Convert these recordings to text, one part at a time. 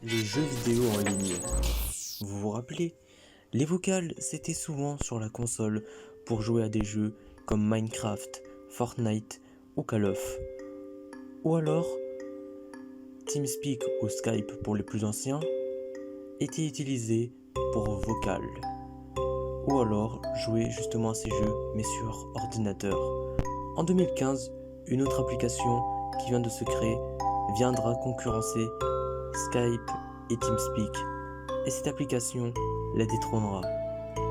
Les jeux vidéo en ligne. Vous vous rappelez? Les vocales, c'était souvent sur la console pour jouer à des jeux comme Minecraft, Fortnite ou Call of. Ou alors, TeamSpeak ou Skype pour les plus anciens étaient utilisés pour vocal. Ou alors, jouer justement à ces jeux mais sur ordinateur. En 2015, une autre application qui vient de se créer viendra concurrencer Skype et TeamSpeak, et cette application la détrônera.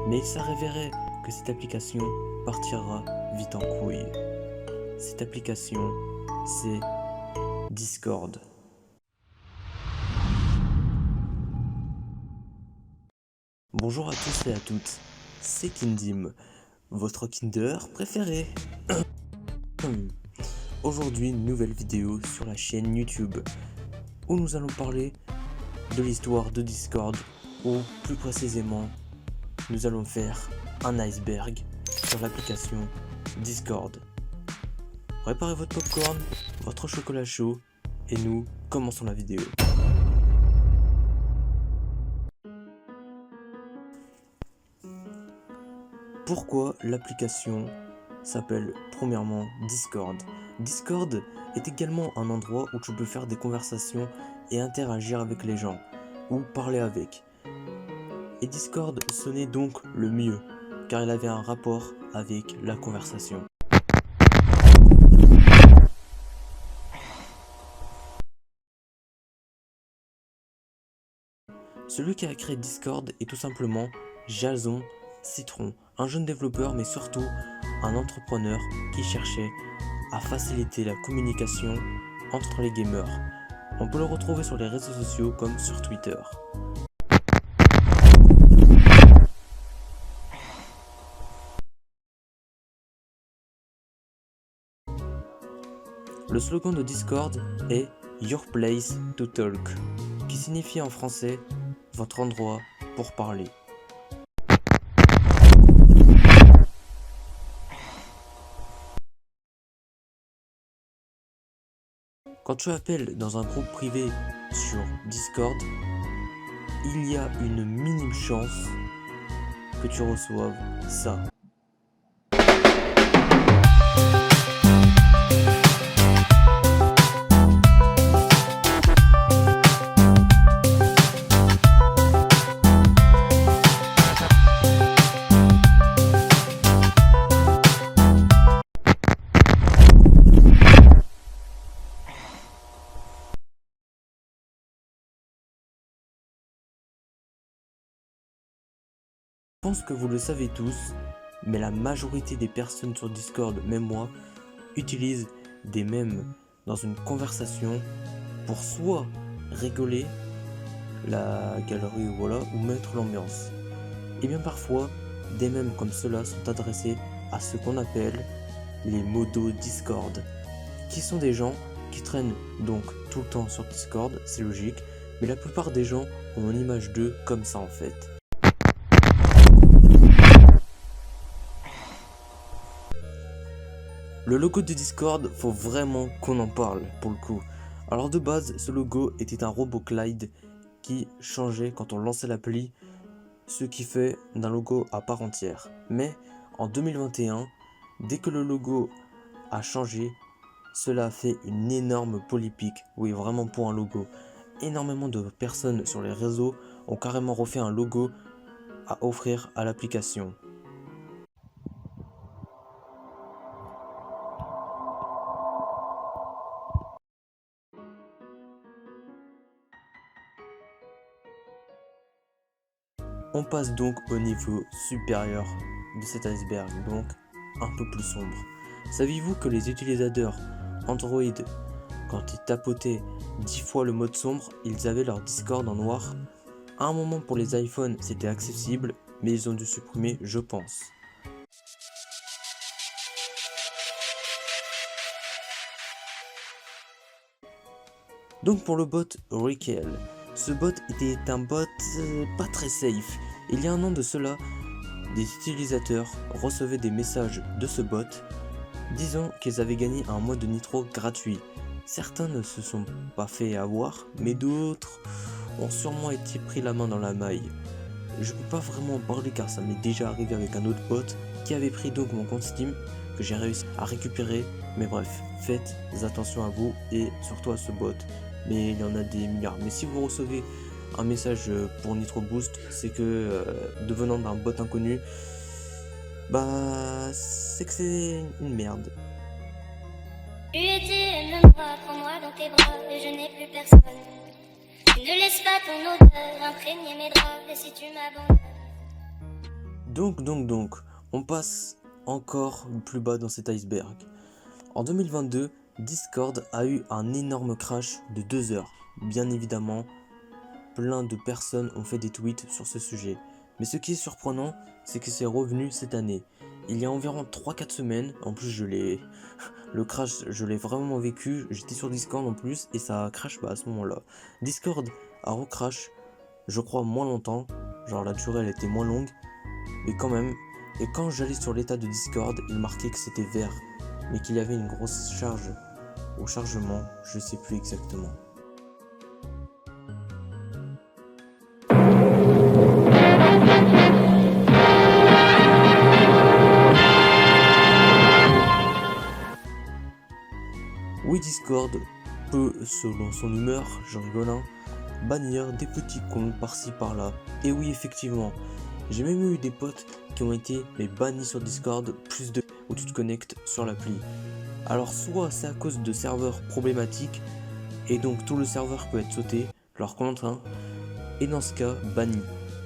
Mais il s'avérait que cette application partira vite en couille. Cette application, c'est Discord. Bonjour à tous et à toutes, c'est Kindim, votre Kinder préféré. Aujourd'hui, une nouvelle vidéo sur la chaîne YouTube où nous allons parler de l'histoire de Discord, ou plus précisément, nous allons faire un iceberg sur l'application Discord. Préparez votre popcorn, votre chocolat chaud, et nous commençons la vidéo. Pourquoi l'application s'appelle premièrement Discord? Discord est également un endroit où tu peux faire des conversations et interagir avec les gens, ou parler avec. Et Discord sonnait donc le mieux, car il avait un rapport avec la conversation. Celui qui a créé Discord est tout simplement Jason Citron, un jeune développeur mais surtout un entrepreneur qui cherchait à faciliter la communication entre les gamers. On peut le retrouver sur les réseaux sociaux comme sur Twitter. Le slogan de Discord est Your Place to Talk, qui signifie en français votre endroit pour parler. Quand tu appelles dans un groupe privé sur Discord, il y a une minime chance que tu reçoives ça. Je pense que vous le savez tous, mais la majorité des personnes sur Discord, même moi, utilisent des mèmes dans une conversation pour soit rigoler la galerie ou mettre l'ambiance. Et bien parfois, des mèmes comme cela sont adressés à ce qu'on appelle les modos Discord, qui sont des gens qui traînent donc tout le temps sur Discord, c'est logique, mais la plupart des gens ont une image d'eux comme ça en fait. Le logo de Discord, faut vraiment qu'on en parle pour le coup. Alors de base, ce logo était un robot Clyde qui changeait quand on lançait l'appli, ce qui fait d'un logo à part entière. Mais en 2021, dès que le logo a changé, cela a fait une énorme polémique. Oui, vraiment pour un logo. Énormément de personnes sur les réseaux ont carrément refait un logo à offrir à l'application. On passe donc au niveau supérieur de cet iceberg, donc un peu plus sombre. Saviez-vous que les utilisateurs Android, quand ils tapotaient 10 fois le mode sombre, ils avaient leur Discord en noir? À un moment pour les iPhones, c'était accessible, mais ils ont dû supprimer, je pense. Donc pour le bot Rickel, ce bot était un bot pas très safe. Il y a un an de cela, des utilisateurs recevaient des messages de ce bot disant qu'ils avaient gagné un mois de nitro gratuit. Certains ne se sont pas fait avoir, mais d'autres ont sûrement été pris la main dans la maille. Je peux pas vraiment en parler car ça m'est déjà arrivé avec un autre bot qui avait pris donc mon compte Steam que j'ai réussi à récupérer. Mais bref, faites attention à vous et surtout à ce bot. Mais il y en a des milliards. Mais si vous recevez un message pour Nitro Boost, c'est que devenant d'un bot inconnu, bah c'est que c'est une merde. Tu étais un homme droit, prends-moi dans tes bras et je n'ai plus personne. Ne laisse pas ton odeur imprégner mes draps et si tu m'abandonnes. Donc, on passe encore plus bas dans cet iceberg. En 2022, Discord a eu un énorme crash de 2 heures. Bien évidemment, plein de personnes ont fait des tweets sur ce sujet. Mais ce qui est surprenant, c'est que c'est revenu cette année. Il y a environ 3-4 semaines, en plus le crash, je l'ai vraiment vécu, j'étais sur Discord en plus, et ça a crash à ce moment-là. Discord a recrash, je crois moins longtemps, genre la durée elle était moins longue, mais quand même, et quand j'allais sur l'état de Discord, il marquait que c'était vert, mais qu'il y avait une grosse charge au chargement, je sais plus exactement. Oui, Discord peut, selon son humeur, j'en rigole, bannir des petits comptes par-ci par-là. Et oui, effectivement, j'ai même eu des potes qui ont été bannis sur Discord, plus de où tu te connectes sur l'appli. Alors soit c'est à cause de serveurs problématiques, et donc tout le serveur peut être sauté, leur compte, et dans ce cas, banni.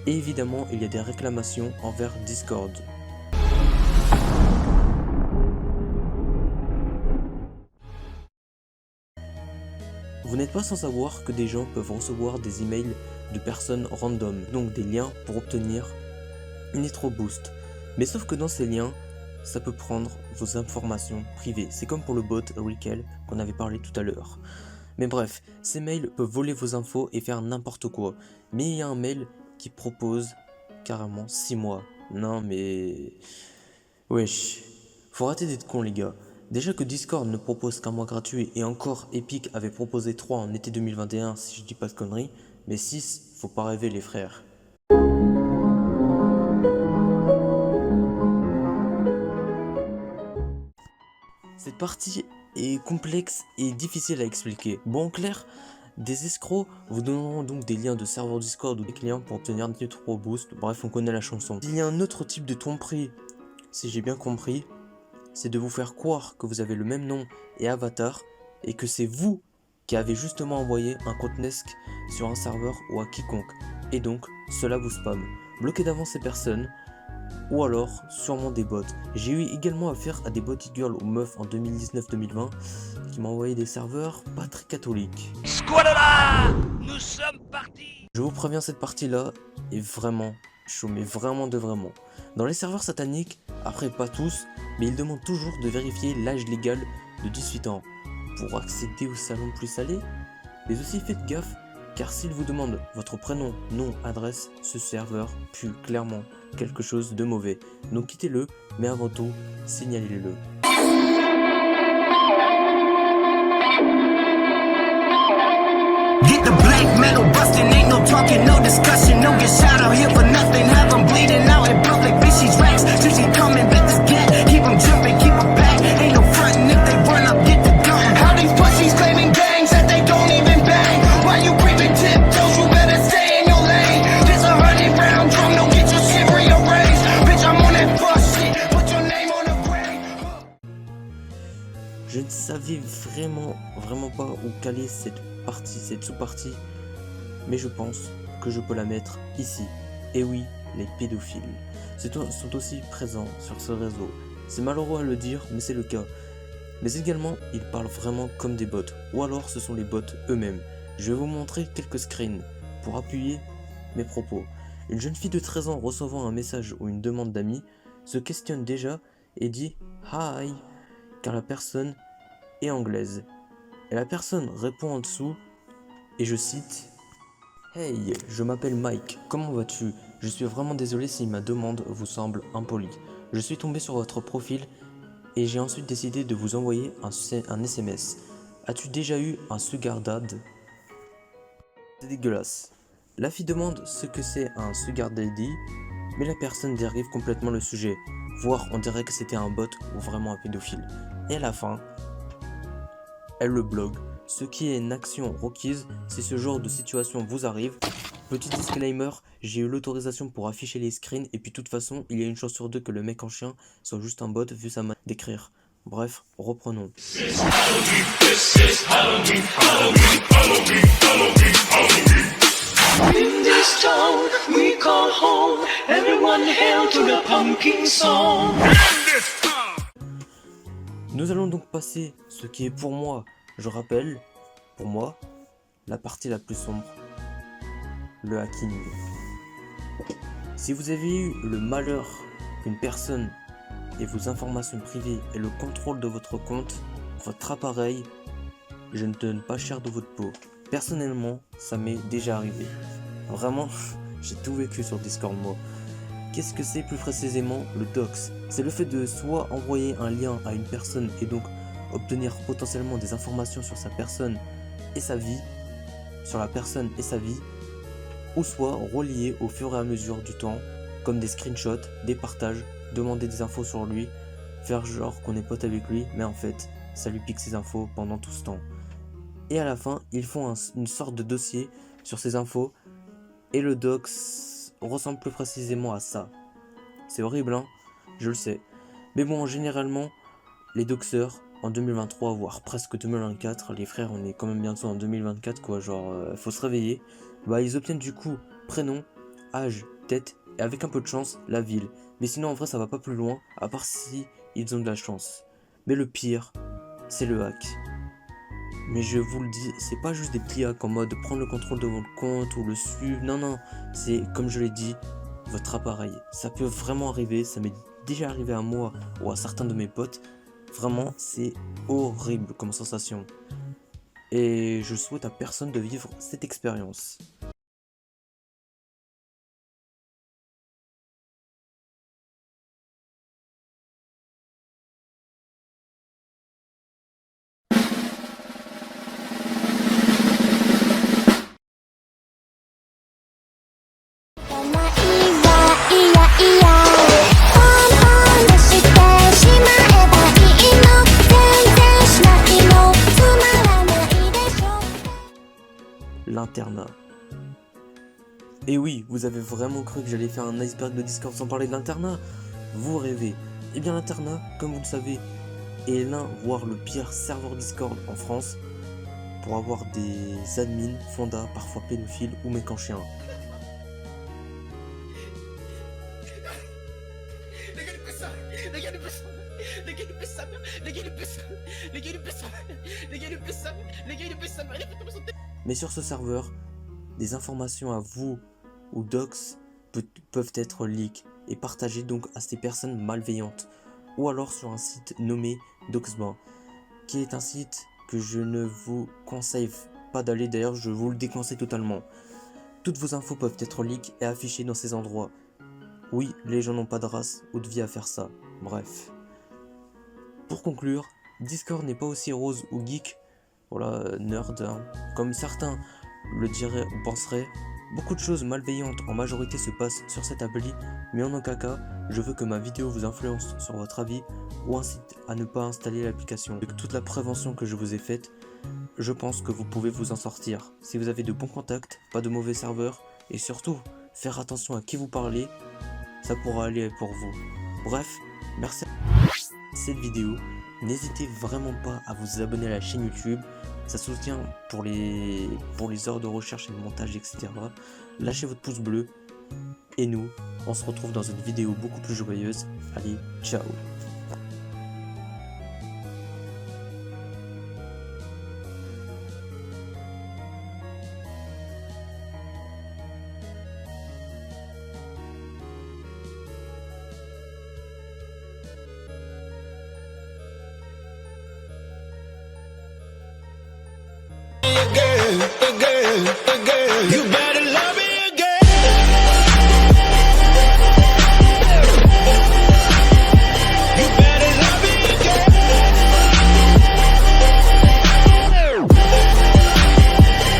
Et évidemment, il y a des réclamations envers Discord. Vous n'êtes pas sans savoir que des gens peuvent recevoir des emails de personnes random, donc des liens pour obtenir Nitro Boost. Mais sauf que dans ces liens, ça peut prendre vos informations privées. C'est comme pour le bot Recall qu'on avait parlé tout à l'heure. Mais bref, ces mails peuvent voler vos infos et faire n'importe quoi. Mais il y a un mail qui propose carrément 6 mois. Non mais... Wesh, faut arrêter d'être con les gars. Déjà que Discord ne propose qu'un mois gratuit et encore Epic avait proposé 3 en été 2021 si je dis pas de conneries, mais 6, faut pas rêver les frères. Cette partie est complexe et difficile à expliquer. Bon en clair, des escrocs vous donneront donc des liens de serveurs Discord ou des clients pour obtenir Nitro Boost, bref on connaît la chanson. Il y a un autre type de tromperie, si j'ai bien compris, c'est de vous faire croire que vous avez le même nom et avatar et que c'est vous qui avez justement envoyé un code Nesque sur un serveur ou à quiconque. Et donc, cela vous spam. Bloquez d'avance ces personnes ou alors sûrement des bots. J'ai eu également affaire à des body girls ou meufs en 2019-2020 qui m'ont envoyé des serveurs pas très catholiques. Squalala, nous sommes partis. Je vous préviens, cette partie-là est vraiment chaud, mais vraiment de vraiment. Dans les serveurs sataniques, après pas tous, mais ils demandent toujours de vérifier l'âge légal de 18 ans pour accéder au salon plus salé. Mais aussi faites gaffe, car s'ils vous demandent votre prénom, nom, adresse, ce serveur pue clairement quelque chose de mauvais. Donc quittez-le, mais avant tout, signalez-le. Get the black metal bustin', ain't no talking, no discussion, no get shot out here for nothing. Have them bleeding out in public, bitch, these racks. Till she coming back this gat, keep them jumping, keep them back. Ain't no frontin' if they run up, get the gun. How these pussies claiming gangs that they don't even bang? Why you creeping tiptoes, you better stay in your lane. This 100-round drum, don't get your shit rearranged. Bitch, I'm on that fuck shit, put your name on the grave. Je ne savais vraiment pas où caler cette sous-partie, mais je pense que je peux la mettre ici. Et oui, les pédophiles sont aussi présents sur ce réseau. C'est malheureux à le dire, mais c'est le cas. Mais également, ils parlent vraiment comme des bots, ou alors ce sont les bots eux-mêmes. Je vais vous montrer quelques screens pour appuyer mes propos. Une jeune fille de 13 ans recevant un message ou une demande d'amis se questionne déjà et dit « Hi » car la personne est anglaise. Et la personne répond en dessous, et je cite « Hey, je m'appelle Mike, comment vas-tu? Je suis vraiment désolé si ma demande vous semble impolie. Je suis tombé sur votre profil et j'ai ensuite décidé de vous envoyer un SMS. As-tu déjà eu un sugar dad ?» C'est dégueulasse. La fille demande ce que c'est un sugar daddy, mais la personne dérive complètement le sujet, voire on dirait que c'était un bot ou vraiment un pédophile. Et à la fin, elle le bloque. Ce qui est une action requise si ce genre de situation vous arrive. Petit disclaimer, j'ai eu l'autorisation pour afficher les screens et puis de toute façon, il y a une chance sur deux que le mec en chien soit juste un bot vu sa manière d'écrire. Bref, reprenons. In this town we call home, everyone hail to the pumpkin song. Nous allons donc passer ce qui est pour moi, je rappelle, pour moi, la partie la plus sombre, le hacking. Si vous avez eu le malheur qu'une personne ait vos informations privées et le contrôle de votre compte, votre appareil, je ne donne pas cher de votre peau. Personnellement, ça m'est déjà arrivé. Vraiment, j'ai tout vécu sur Discord moi. Qu'est-ce que c'est plus précisément le dox? C'est le fait de soit envoyer un lien à une personne et donc obtenir potentiellement des informations sur sa personne et sa vie, sur la personne et sa vie, ou soit relier au fur et à mesure du temps, comme des screenshots, des partages, demander des infos sur lui, faire genre qu'on est pote avec lui, mais en fait, ça lui pique ses infos pendant tout ce temps. Et à la fin, ils font une sorte de dossier sur ces infos, et le dox ressemble plus précisément à ça. C'est horrible, hein, je le sais. Mais bon, généralement, les doxeurs, en 2023, voire presque 2024, les frères, on est quand même bientôt en 2024, quoi, genre, faut se réveiller. Bah, ils obtiennent du coup prénom, âge, tête, et avec un peu de chance, la ville. Mais sinon, en vrai, ça va pas plus loin, à part si ils ont de la chance. Mais le pire, c'est le hack. Mais je vous le dis, c'est pas juste des petits hacks en mode prendre le contrôle de votre compte ou le suivre. Non, non, c'est comme je l'ai dit, votre appareil. Ça peut vraiment arriver, ça m'est déjà arrivé à moi ou à certains de mes potes. Vraiment, c'est horrible comme sensation. Et je souhaite à personne de vivre cette expérience. L'internat. Et oui, vous avez vraiment cru que j'allais faire un iceberg de Discord sans parler de l'internat? Vous rêvez. Eh bien l'internat, comme vous le savez, est l'un, voire le pire serveur Discord en France pour avoir des admins, fondas, parfois pédophiles ou mecs en chien. Mais sur ce serveur, des informations à vous ou docs peuvent être leak et partagées donc à ces personnes malveillantes, ou alors sur un site nommé Doxban, qui est un site que je ne vous conseille pas d'aller, d'ailleurs je vous le déconseille totalement. Toutes vos infos peuvent être leak et affichées dans ces endroits. Oui, les gens n'ont pas de race ou de vie à faire ça, bref. Pour conclure, Discord n'est pas aussi rose ou geek, voilà, nerd, hein, comme certains le diraient ou penseraient. Beaucoup de choses malveillantes en majorité se passent sur cette appli, mais en aucun cas, je veux que ma vidéo vous influence sur votre avis ou incite à ne pas installer l'application. Avec toute la prévention que je vous ai faite, je pense que vous pouvez vous en sortir. Si vous avez de bons contacts, pas de mauvais serveurs, et surtout, faire attention à qui vous parlez, ça pourra aller pour vous. Bref, merci à cette vidéo. N'hésitez vraiment pas à vous abonner à la chaîne YouTube, ça soutient pour les heures de recherche et de montage, etc. Lâchez votre pouce bleu, et nous, on se retrouve dans une vidéo beaucoup plus joyeuse. Allez, ciao!